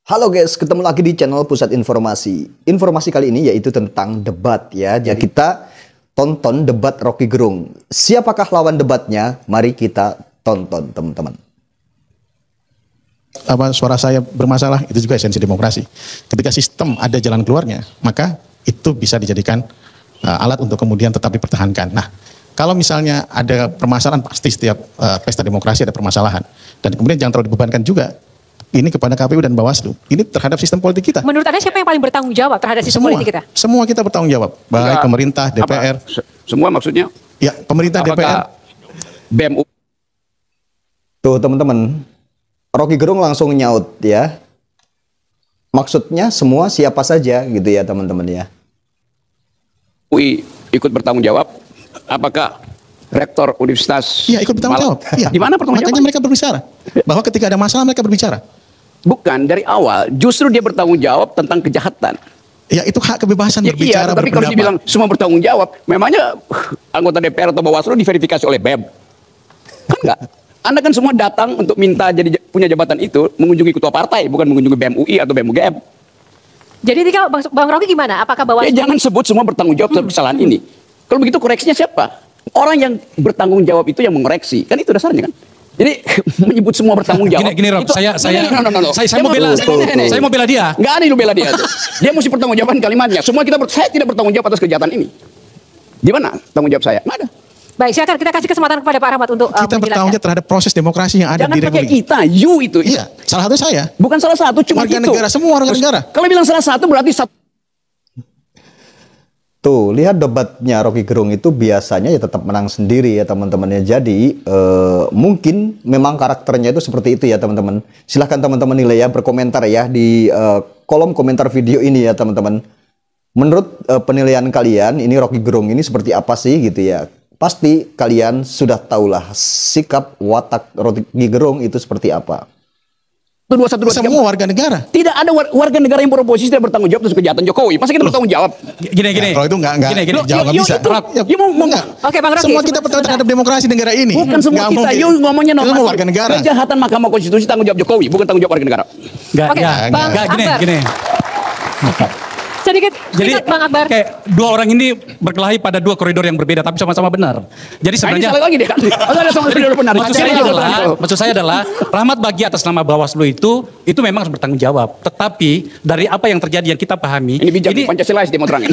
Halo guys, ketemu lagi di channel Pusat Informasi. Informasi kali ini yaitu tentang debat ya. Jadi kita tonton debat Rocky Gerung. Siapakah lawan debatnya? Mari kita tonton teman-teman. Suara saya bermasalah, itu juga esensi demokrasi. Ketika sistem ada jalan keluarnya, maka itu bisa dijadikan alat untuk kemudian tetap dipertahankan. Nah, kalau misalnya ada permasalahan, pasti setiap pesta demokrasi ada permasalahan. Dan kemudian jangan terlalu dibebankan juga ini kepada KPU dan Bawaslu. Ini terhadap sistem politik kita. Menurut Anda siapa yang paling bertanggung jawab terhadap sistem politik kita? Semua kita bertanggung jawab. Baik pemerintah, DPR. Semua maksudnya? Ya, pemerintah, DPR. BEM. Tuh teman-teman, Rocky Gerung langsung nyaut ya. Maksudnya semua siapa saja gitu ya teman-teman ya. UI ikut bertanggung jawab. Apakah rektor universitas? Iya, ikut bertanggung jawab. Ya. Di mana bertanggung jawab? Makanya mereka berbicara. Bahwa ketika ada masalah mereka berbicara. Bukan, dari awal justru dia bertanggung jawab tentang kejahatan. Ya, itu hak kebebasan berbicara. Iya, tapi kalau dibilang semua bertanggung jawab, memangnya anggota DPR atau Bawaslu diverifikasi oleh BEM? Kan enggak. Anda kan semua datang untuk minta jadi punya jabatan itu, mengunjungi ketua partai, bukan mengunjungi BEM UI atau BEM UGM. Jadi kalau Bang Rocky gimana? Apakah Bawaslu? Ya, jangan sebut semua bertanggung jawab terhadap kesalahan ini. Kalau begitu koreksinya siapa? Orang yang bertanggung jawab itu yang mengoreksi. Kan itu dasarnya kan? Jadi menyebut semua bertanggung jawab. Gini Rob, saya mau bela dia. Enggak ada yang bela dia. Dia mesti bertanggung jawaban kalimatnya. Saya tidak bertanggung jawab atas kejahatan ini. Di mana tanggung jawab saya? Enggak ada. Baik, silakan kita kasih kesempatan kepada Pak Rahmat untuk kita bertanggung jawab terhadap proses demokrasi yang ada di Republik. Jangan pakai kita, you itu. Iya, salah satu saya. Bukan salah satu, cuma warga itu. Negara, semua warga negara. Kalau bilang salah satu berarti satu. Tuh, lihat debatnya Rocky Gerung itu biasanya ya tetap menang sendiri ya teman-temannya. Jadi mungkin memang karakternya itu seperti itu ya teman-teman. Silahkan teman-teman nilai ya, berkomentar ya di kolom komentar video ini ya teman-teman. Menurut penilaian kalian, ini Rocky Gerung ini seperti apa sih gitu ya. Pasti kalian sudah tahulah sikap watak Rocky Gerung itu seperti apa. Semua warga negara. Tidak ada warga negara yang beroposisi tidak bertanggung jawab atas kejahatan Jokowi. Pasti kita bertanggung jawab. Gini. Kalau itu enggak jawab enggak bisa. Oke, Bang Rocky. Semua kita bertanggung terhadap demokrasi negara ini. Bukan semua kita. You ngomongnya semua warga negara. Kejahatan Mahkamah Konstitusi tanggung jawab Jokowi, bukan tanggung jawab warga negara. Enggak, Gini. Sedikit Bang Akbar. Kayak dua orang ini berkelahi pada dua koridor yang berbeda tapi sama-sama benar. Jadi sebenarnya salah lagi deh kan. Ada sama koridor benar. Maksud saya adalah Rahmat Bagi atas nama Bawaslu itu memang harus bertanggung jawab. Tetapi dari apa yang terjadi yang kita pahami, ini bijak Pancasila dia mau terangin.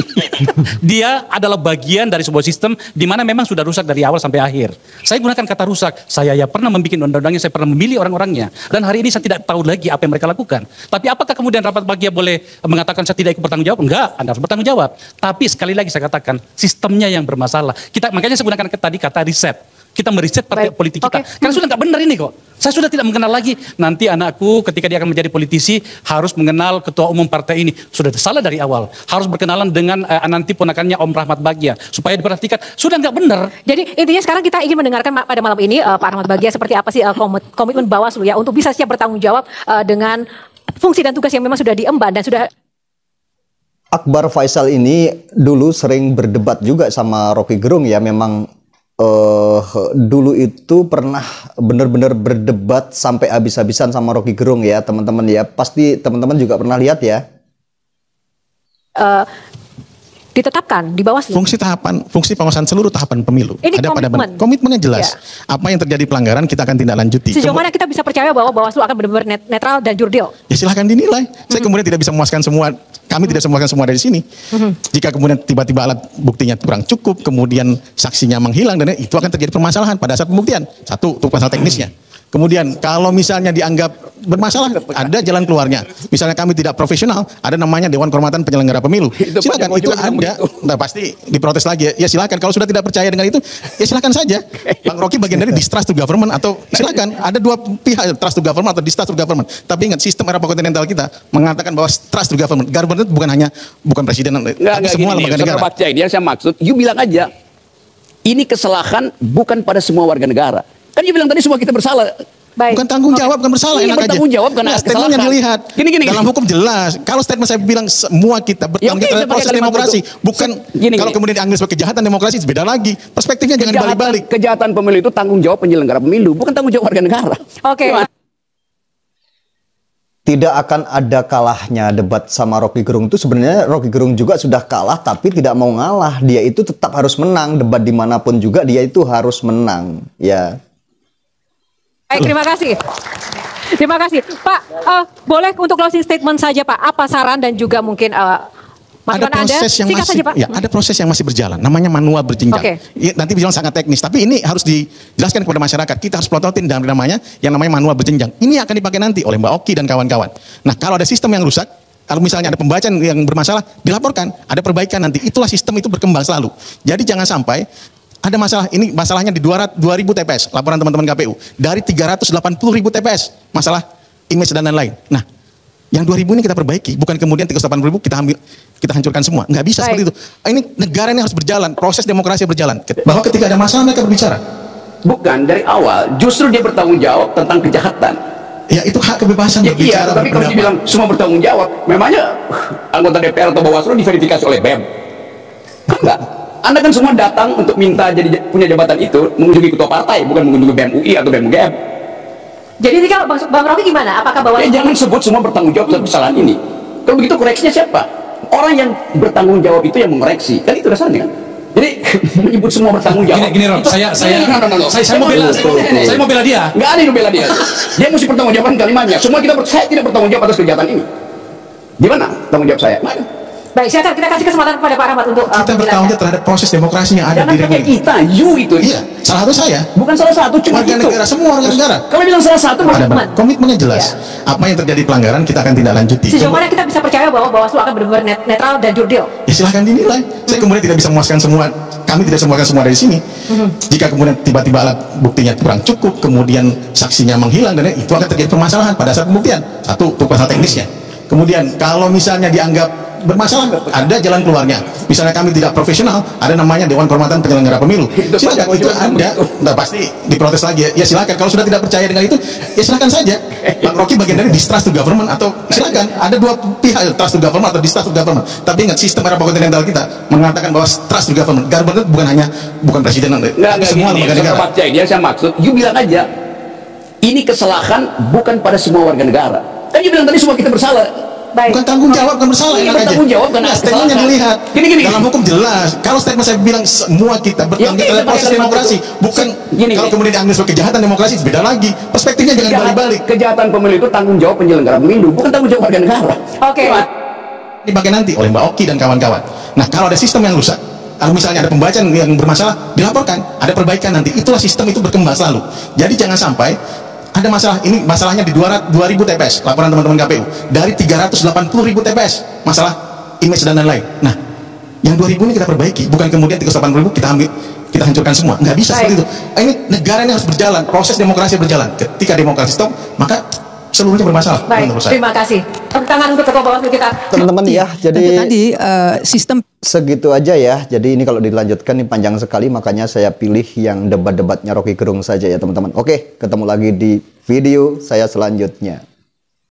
Dia adalah bagian dari sebuah sistem di mana memang sudah rusak dari awal sampai akhir. Saya gunakan kata rusak. Saya ya pernah membuat undang-undangnya, saya pernah memilih orang-orangnya. Dan hari ini saya tidak tahu lagi apa yang mereka lakukan. Tapi apakah kemudian Rahmat Bagi boleh mengatakan saya tidak ikut bertanggung jawab? Enggak, Anda harus bertanggung jawab. Tapi sekali lagi saya katakan, sistemnya yang bermasalah. Makanya saya gunakan tadi kata riset. Kita meriset partai politik kita. Karena sudah nggak benar ini kok. Saya sudah tidak mengenal lagi. Nanti anakku ketika dia akan menjadi politisi harus mengenal ketua umum partai ini. Sudah salah dari awal. Harus berkenalan dengan nanti ponakannya Om Rahmat Bagja. Supaya diperhatikan. Sudah nggak benar. Jadi intinya sekarang kita ingin mendengarkan pada malam ini Pak Rahmat Bagja seperti apa sih komitmen Bawaslu ya untuk bisa siap bertanggung jawab dengan fungsi dan tugas yang memang sudah diemban dan sudah. Akbar Faisal ini dulu sering berdebat juga sama Rocky Gerung ya. Memang dulu itu pernah benar-benar berdebat sampai habis-habisan sama Rocky Gerung ya teman-teman ya. Pasti teman-teman juga pernah lihat ya. Ditetapkan di Bawaslu. Fungsi pengawasan seluruh tahapan pemilu. Ini ada komitmen. Komitmennya jelas. Ya. Apa yang terjadi pelanggaran kita akan tindak lanjuti. Sejauh mana kita bisa percaya bahwa Bawaslu akan benar-benar netral dan jurdil? Ya silahkan dinilai. Saya kemudian tidak bisa memuaskan semua. Kami tidak memuaskan semua dari sini. Jika kemudian tiba-tiba alat buktinya kurang cukup, kemudian saksinya menghilang dan itu akan terjadi permasalahan pada saat pembuktian. Satu, untuk masalah teknisnya. Kemudian kalau misalnya dianggap bermasalah, ada jalan keluarnya. Misalnya kami tidak profesional, ada namanya Dewan Kehormatan Penyelenggara Pemilu. Silakan, itu ada. Nah, pasti diprotes lagi. Ya silakan. Kalau sudah tidak percaya dengan itu, ya silakan saja. Bang Rocky bagian dari distrust to government atau silakan. Ada dua pihak, trust to government atau distrust to government. Tapi ingat, sistem Eropa kontinental kita mengatakan bahwa trust to government. Government bukan presiden, tapi semua lembaga negara. Baca ini yang saya maksud, you bilang aja, ini kesalahan bukan pada semua warga negara. Kan you bilang tadi semua kita bersalah. Baik. Bukan tanggung jawab, bukan bersalah. Ini bertanggung jawab karena statement yang dilihat. Gini. Dalam hukum jelas. Kalau statement saya bilang semua kita bertanggung jawab terhadap proses demokrasi. Bukan kalau kemudian dianggap sebagai kejahatan demokrasi, beda lagi. Perspektifnya jangan balik-balik. Kejahatan pemilu itu tanggung jawab penyelenggara pemilu, bukan tanggung jawab warga negara. Oke. tidak akan ada kalahnya debat sama Rocky Gerung itu. Sebenarnya Rocky Gerung juga sudah kalah tapi tidak mau ngalah. Dia itu tetap harus menang, debat dimanapun juga dia itu harus menang, ya. Baik, terima kasih. Terima kasih. Pak, boleh untuk closing statement saja Pak, apa saran dan juga mungkin Ada masukan Anda? proses yang Singkat masih, saja Pak. ya, ada proses yang masih berjalan. Namanya manual berjenjang. Oke. Ya, nanti bilang sangat teknis, tapi ini harus dijelaskan kepada masyarakat. Kita harus plototin dalam yang namanya manual berjenjang. Ini akan dipakai nanti oleh Mbak Oki dan kawan-kawan. Nah, kalau ada sistem yang rusak, kalau misalnya ada pembacaan yang bermasalah, dilaporkan. Ada perbaikan nanti. Itulah sistem itu berkembang selalu. Jadi jangan sampai ada masalah. Ini masalahnya di 2.000 TPS, laporan teman-teman KPU. Dari 380.000 TPS, masalah image dan lain-lain. Nah, yang 2.000 ini kita perbaiki, bukan kemudian 380.000 kita hancurkan semua. Nggak bisa seperti itu. Ini negara ini harus berjalan, proses demokrasi berjalan. Bahwa ketika ada masalah mereka berbicara. Bukan dari awal, justru dia bertanggung jawab tentang kejahatan. Ya itu hak kebebasan Ya, iya, berbicara. tapi kalau berpendapat. dibilang semua bertanggung jawab, memangnya anggota DPR atau Bawaslu diverifikasi oleh BEM? Enggak. Anda kan semua datang untuk minta jadi punya jabatan itu mengunjungi ketua partai, bukan mengunjungi BEM UI atau BEM UGM. Jadi ini kalau Bang Rocky gimana? Apakah Bawaslu? Ya jangan sebut semua bertanggung jawab atas kesalahan ini. Kalau begitu koreksinya siapa? Orang yang bertanggung jawab itu yang mengoreksi. Kan itu dasarnya kan? Jadi menyebut semua bertanggung jawab. Gini Rob, saya mau bela dia. Nggak ada yang bela dia. Dia mesti bertanggung jawab kalimatnya. Semua saya tidak bertanggung jawab atas kejahatan ini. Gimana tanggung jawab saya? Mana? Baik, silakan kita kasih kesempatan kepada Pak Rahmat untuk Kita bertanggung jawab terhadap proses demokrasi yang ada Jangan di pakai Republik. kita, you itu. Iya, salah satu saya. Bukan salah satu, cuma Warga itu. negara, semua warga negara. Kalau bilang salah satu, Ada komitmen. komitmennya jelas. Apa yang terjadi pelanggaran kita akan tindak lanjuti. sejauh mana kita bisa percaya bahwa Bawaslu akan benar-benar netral dan jurdil? Ya silahkan dinilai. Saya kemudian tidak bisa memuaskan semua. Kami tidak bisa memuaskan semua dari sini. Jika kemudian tiba-tiba alat buktinya kurang cukup, kemudian saksinya menghilang dan itu akan terjadi permasalahan pada saat pembuktian. Satu, untuk pasal teknisnya. Kemudian kalau misalnya dianggap bermasalah, ada jalan keluarnya. Misalnya kami tidak profesional, ada namanya Dewan Kehormatan Penyelenggara Pemilu. Silakan, itu ada. Nah, pasti diprotes lagi. Ya silakan. Kalau sudah tidak percaya dengan itu, ya silakan saja. Bang Rocky bagian dari distrust to government atau silakan. Ada dua pihak, trust to government atau distrust to government. Tapi ingat, sistem era kontinental kita mengatakan bahwa trust to government. Government bukan presiden, Nggak semua gini, lembaga negara. tempat dia saya maksud, you bilang aja, ini kesalahan bukan pada semua warga negara. Kan you bilang tadi semua kita bersalah. Baik. Bukan tanggung jawab, bukan bersalah. Iya, enak aja. bertanggung jawab karena Nah, statementnya kesalahan. dilihat. Gini. Dalam hukum jelas. Kalau statement saya bilang semua kita bertanggung Ya, jawab iya, terhadap proses kalimat demokrasi, itu. bukan Gini. kalau kemudian diambil sebagai kejahatan demokrasi beda lagi. Perspektifnya jangan balik-balik. Kejahatan pemilu itu tanggung jawab penyelenggara pemilu, bukan tanggung jawab warga negara. Oke. Cuma, Dipakai nanti oleh Mbak Oki dan kawan-kawan. Nah, kalau ada sistem yang rusak, kalau misalnya ada pembacaan yang bermasalah, dilaporkan. Ada perbaikan nanti. Itulah sistem itu berkembang selalu. Jadi jangan sampai ada masalah. Ini masalahnya di 2.000 TPS, laporan teman-teman KPU. Dari 380.000 TPS, masalah image dan lain-lain. Nah, yang 2.000 ini kita perbaiki, bukan kemudian 380.000 kita hancurkan semua. Nggak bisa seperti itu. Ini negara ini harus berjalan, proses demokrasi berjalan. Ketika demokrasi stop, maka seluruhnya bermasalah. Baik, menurut saya. terima kasih. Tepuk tangan untuk Ketua Bawaslu kita. Teman-teman ya, Tentu jadi tadi sistem segitu aja ya. Jadi ini kalau dilanjutkan ini panjang sekali, makanya saya pilih yang debat-debatnya Rocky Gerung saja ya teman-teman. Oke, ketemu lagi di video saya selanjutnya.